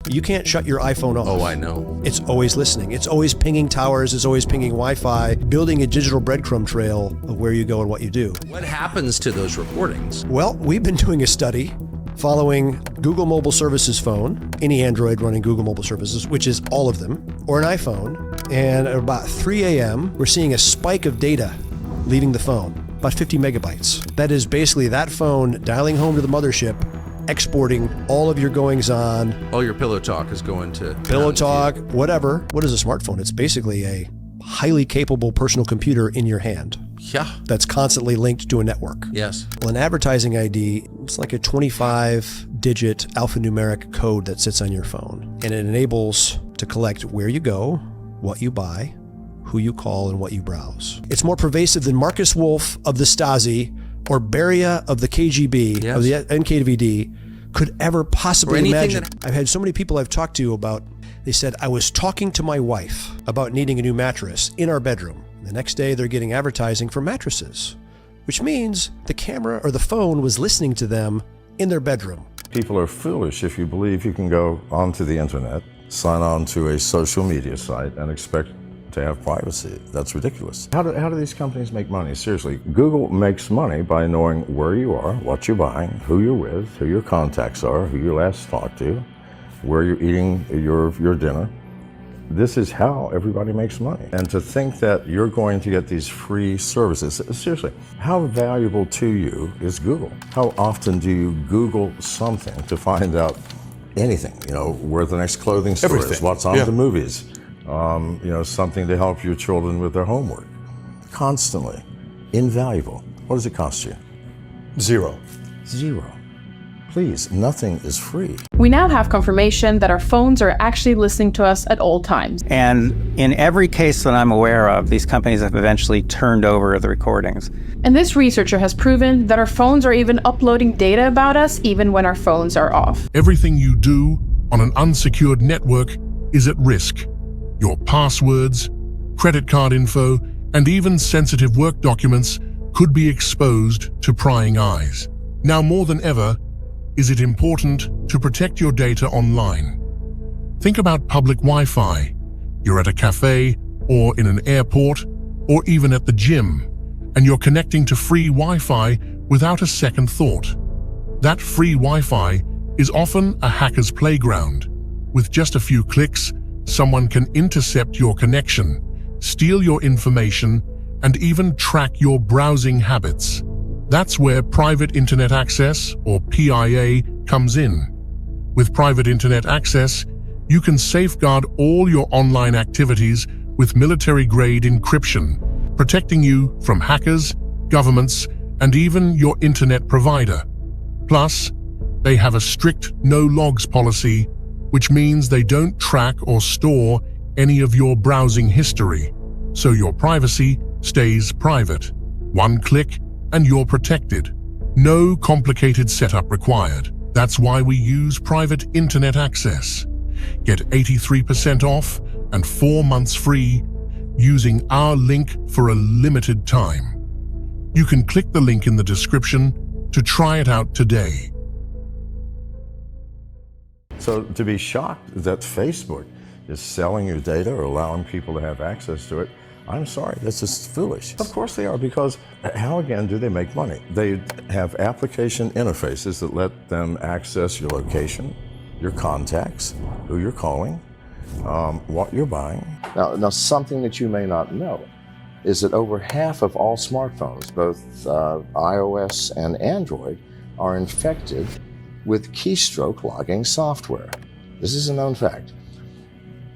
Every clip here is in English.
You can't shut your iPhone off. Oh, I know. It's always listening. It's always pinging towers. It's always pinging Wi-Fi, building a digital breadcrumb trail of where you go and what you do. What happens to those recordings? Well, we've been doing a study following Google Mobile Services phone, any Android running Google Mobile Services, which is all of them, or an iPhone. And at about 3 a.m., we're seeing a spike of data leaving the phone, about 50 megabytes. That is basically that phone dialing home to the mothership, exporting all of your goings on. All your pillow talk is going to... Pillow talk, whatever. What is a smartphone? It's basically a highly capable personal computer in your hand. Yeah. That's constantly linked to a network. Yes. Well, an advertising ID, it's like a 25-digit alphanumeric code that sits on your phone. And it enables to collect where you go, what you buy, who you call, and what you browse. It's more pervasive than Marcus Wolf of the Stasi or Beria of the KGB, yes, of the NKVD could ever possibly imagine. I've had so many people I've talked to about, they said, I was talking to my wife about needing a new mattress in our bedroom. The next day they're getting advertising for mattresses, which means the camera or the phone was listening to them in their bedroom. People are foolish if you believe you can go onto the internet, sign on to a social media site, and expect to have privacy. That's ridiculous. How do these companies make money? Seriously, Google makes money by knowing where you are, what you're buying, who you're with, who your contacts are, who you last talked to, where you're eating your dinner. This is how everybody makes money. And to think that you're going to get these free services, seriously, how valuable to you is Google? How often do you Google something to find out anything? You know, where the next clothing store is, what's on the movies, you know, something to help your children with their homework. Constantly. Invaluable. What does it cost you? Zero. Zero. Please, nothing is free. We now have confirmation that our phones are actually listening to us at all times. And in every case that I'm aware of, these companies have eventually turned over the recordings. And this researcher has proven that our phones are even uploading data about us even when our phones are off. Everything you do on an unsecured network is at risk. Your passwords, credit card info, and even sensitive work documents could be exposed to prying eyes. Now more than ever, is it important to protect your data online? Think about public Wi-Fi. You're at a cafe or in an airport or even at the gym, and you're connecting to free Wi-Fi without a second thought. That free Wi-Fi is often a hacker's playground. With just a few clicks, someone can intercept your connection, steal your information, and even track your browsing habits. That's where Private Internet Access, or PIA, comes in. With Private Internet Access, you can safeguard all your online activities with military-grade encryption, protecting you from hackers, governments, and even your internet provider. Plus, they have a strict no-logs policy, which means they don't track or store any of your browsing history, so your privacy stays private. One click, and you're protected. No complicated setup required. That's why we use Private Internet Access. Get 83% off and 4 months free using our link for a limited time. You can click the link in the description to try it out today. So to be shocked that Facebook is selling your data or allowing people to have access to it, I'm sorry, that's just foolish. Of course they are, because how again do they make money? They have application interfaces that let them access your location, your contacts, who you're calling, what you're buying. Now something that you may not know is that over half of all smartphones, both iOS and Android, are infected with keystroke logging software. This is a known fact.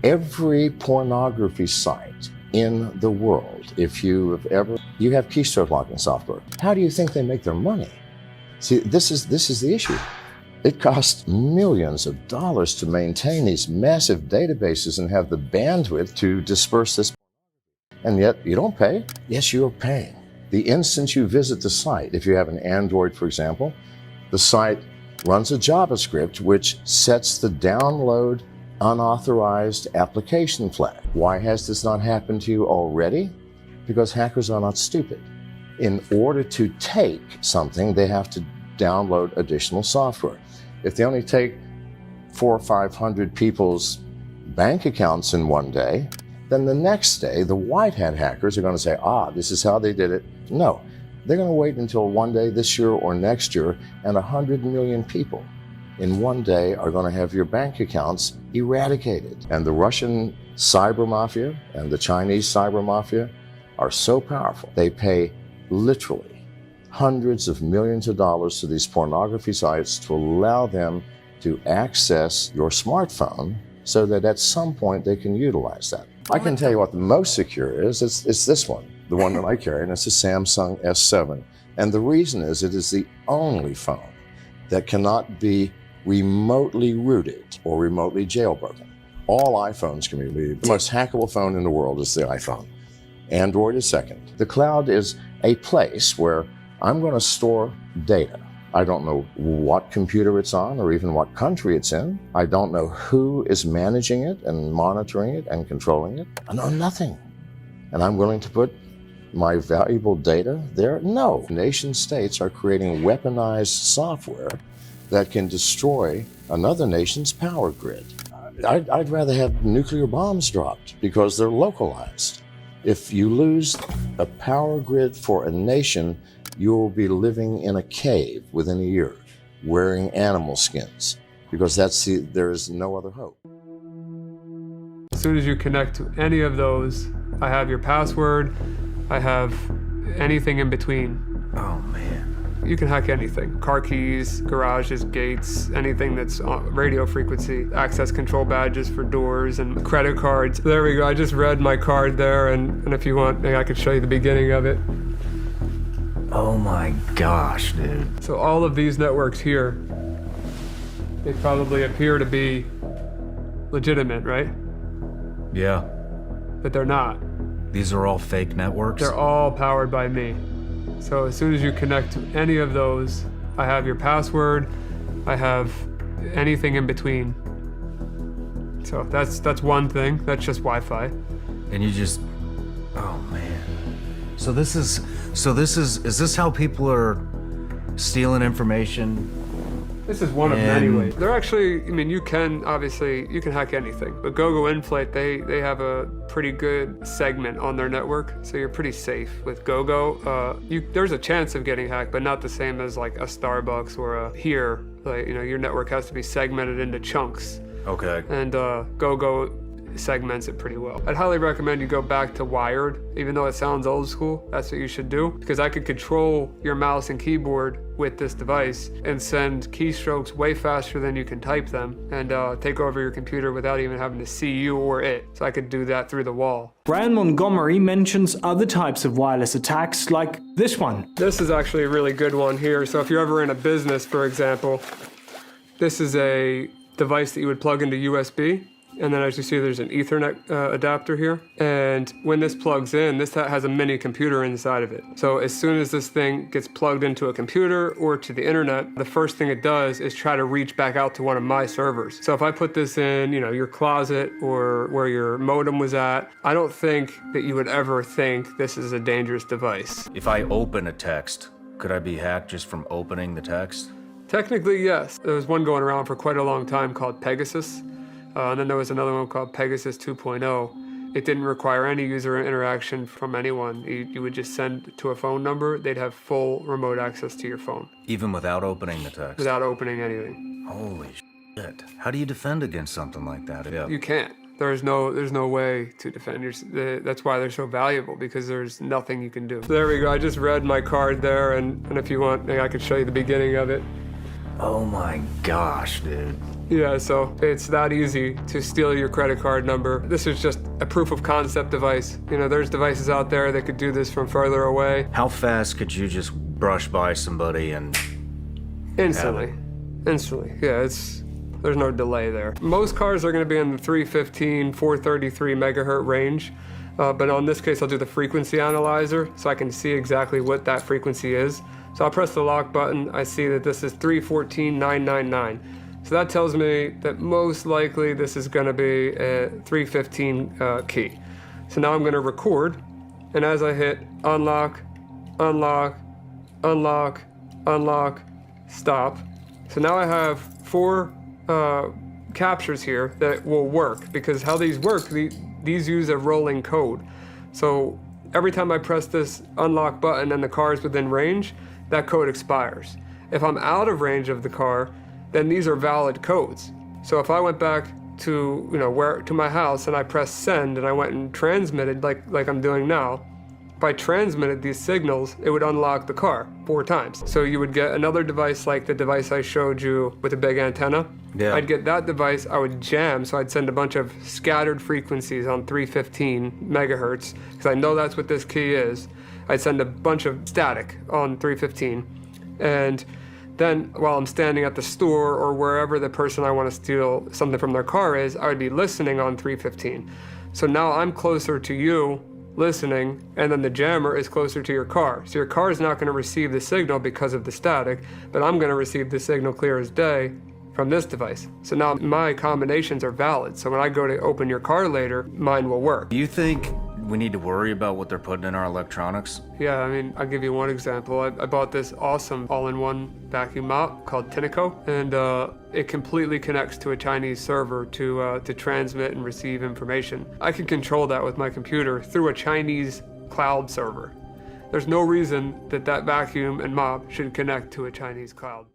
Every pornography site in the world, if you have keystroke logging software. How do you think they make their money? See, this is the issue. It costs millions of dollars to maintain these massive databases and have the bandwidth to disperse this. And yet you don't pay? Yes, you're paying. The instant you visit the site, if you have an Android, for example, the site runs a JavaScript which sets the download unauthorized application flag. Why has this not happened to you already? Because hackers are not stupid. In order to take something, they have to download additional software. If they only take 400 or 500 people's bank accounts in one day, then the next day the white hat hackers are going to say, this is how they did it. No, they're going to wait until one day this year or next year, and 100 million people in one day are going to have your bank accounts eradicated. And the Russian cyber mafia and the Chinese cyber mafia are so powerful. They pay literally hundreds of millions of dollars to these pornography sites to allow them to access your smartphone so that at some point they can utilize that. I can tell you what the most secure is. It's this one, the one that I carry, and it's a Samsung S7. And the reason is it is the only phone that cannot be remotely rooted or remotely jailbroken. All iPhones can be rooted. The most hackable phone in the world is the iPhone. Android is second. The cloud is a place where I'm going to store data. I don't know what computer it's on or even what country it's in. I don't know who is managing it and monitoring it and controlling it. I know nothing. And I'm willing to put my valuable data there? No. Nation states are creating weaponized software that can destroy another nation's power grid. I'd rather have nuclear bombs dropped because they're localized. If you lose a power grid for a nation, you'll be living in a cave within a year, wearing animal skins, because there is no other hope. As soon as you connect to any of those, I have your password, I have anything in between. Oh man. You can hack anything. Car keys, garages, gates, anything that's on radio frequency, access control badges for doors and credit cards. There we go, I just read my card there, and if you want, I could show you the beginning of it. Oh my gosh, dude. So all of these networks here, they probably appear to be legitimate, right? Yeah. But they're not. These are all fake networks? They're all powered by me. So as soon as you connect to any of those, I have your password, I have anything in between. So that's one thing, that's just Wi-Fi. And you just, oh man. So is this how people are stealing information? This is one of many ways. They're actually, you can hack anything, but GoGo Inflate, they have a pretty good segment on their network, so you're pretty safe with GoGo. There's a chance of getting hacked, but not the same as like a Starbucks or a here. Like, your network has to be segmented into chunks. Okay. And GoGo segments it pretty well. I'd highly recommend you go back to wired, even though it sounds old school. That's what you should do, because I could control your mouse and keyboard with this device and send keystrokes way faster than you can type them, and take over your computer without even having to see you or it. So I could do that through the wall. Brian Montgomery mentions other types of wireless attacks like this one. This is actually a really good one here. So if you're ever in a business, for example, this is a device that you would plug into USB. And then as you see, there's an Ethernet adapter here. And when this plugs in, this has a mini computer inside of it. So as soon as this thing gets plugged into a computer or to the internet, the first thing it does is try to reach back out to one of my servers. So if I put this in, your closet or where your modem was at, I don't think that you would ever think this is a dangerous device. If I open a text, could I be hacked just from opening the text? Technically, yes. There was one going around for quite a long time called Pegasus. And then there was another one called Pegasus 2.0. It didn't require any user interaction from anyone. You would just send to a phone number. They'd have full remote access to your phone. Even without opening the text? Without opening anything. Holy shit. How do you defend against something like that? Yeah. You can't. There's no way to defend yourself. That's why they're so valuable, because there's nothing you can do. So there we go. I just read my card there, and if you want, I could show you the beginning of it. Oh my gosh, dude. Yeah, so it's that easy to steal your credit card number. This is just a proof of concept device. There's devices out there that could do this from further away. How fast could you just brush by somebody and... Instantly. Yeah, there's no delay there. Most cars are gonna be in the 315, 433 megahertz range. But on this case, I'll do the frequency analyzer so I can see exactly what that frequency is. So I'll press the lock button. I see that this is 314.999. So that tells me that most likely this is going to be a 315 key. So now I'm going to record, and as I hit unlock, unlock, unlock, unlock, stop. So now I have 4 captures here that will work, because how these work, these use a rolling code. So every time I press this unlock button and the car is within range, that code expires. If I'm out of range of the car, then these are valid codes. So if I went back to, to my house and I pressed send and I went and transmitted like I'm doing now, if I transmitted these signals, it would unlock the car 4 times. So you would get another device like the device I showed you with a big antenna. Yeah. I'd get that device, I would jam, so I'd send a bunch of scattered frequencies on 315 megahertz, because I know that's what this key is. I'd send a bunch of static on 315. And then while I'm standing at the store or wherever the person I want to steal something from their car is, I would be listening on 315. So now I'm closer to you listening, and then the jammer is closer to your car. So your car is not going to receive the signal because of the static, but I'm going to receive the signal clear as day from this device. So now my combinations are valid. So when I go to open your car later, mine will work. Do you think we need to worry about what they're putting in our electronics? Yeah, I mean, I'll give you one example. I bought this awesome all-in-one vacuum mop called Tineco, and it completely connects to a Chinese server to transmit and receive information. I can control that with my computer through a Chinese cloud server. There's no reason that vacuum and mop should connect to a Chinese cloud.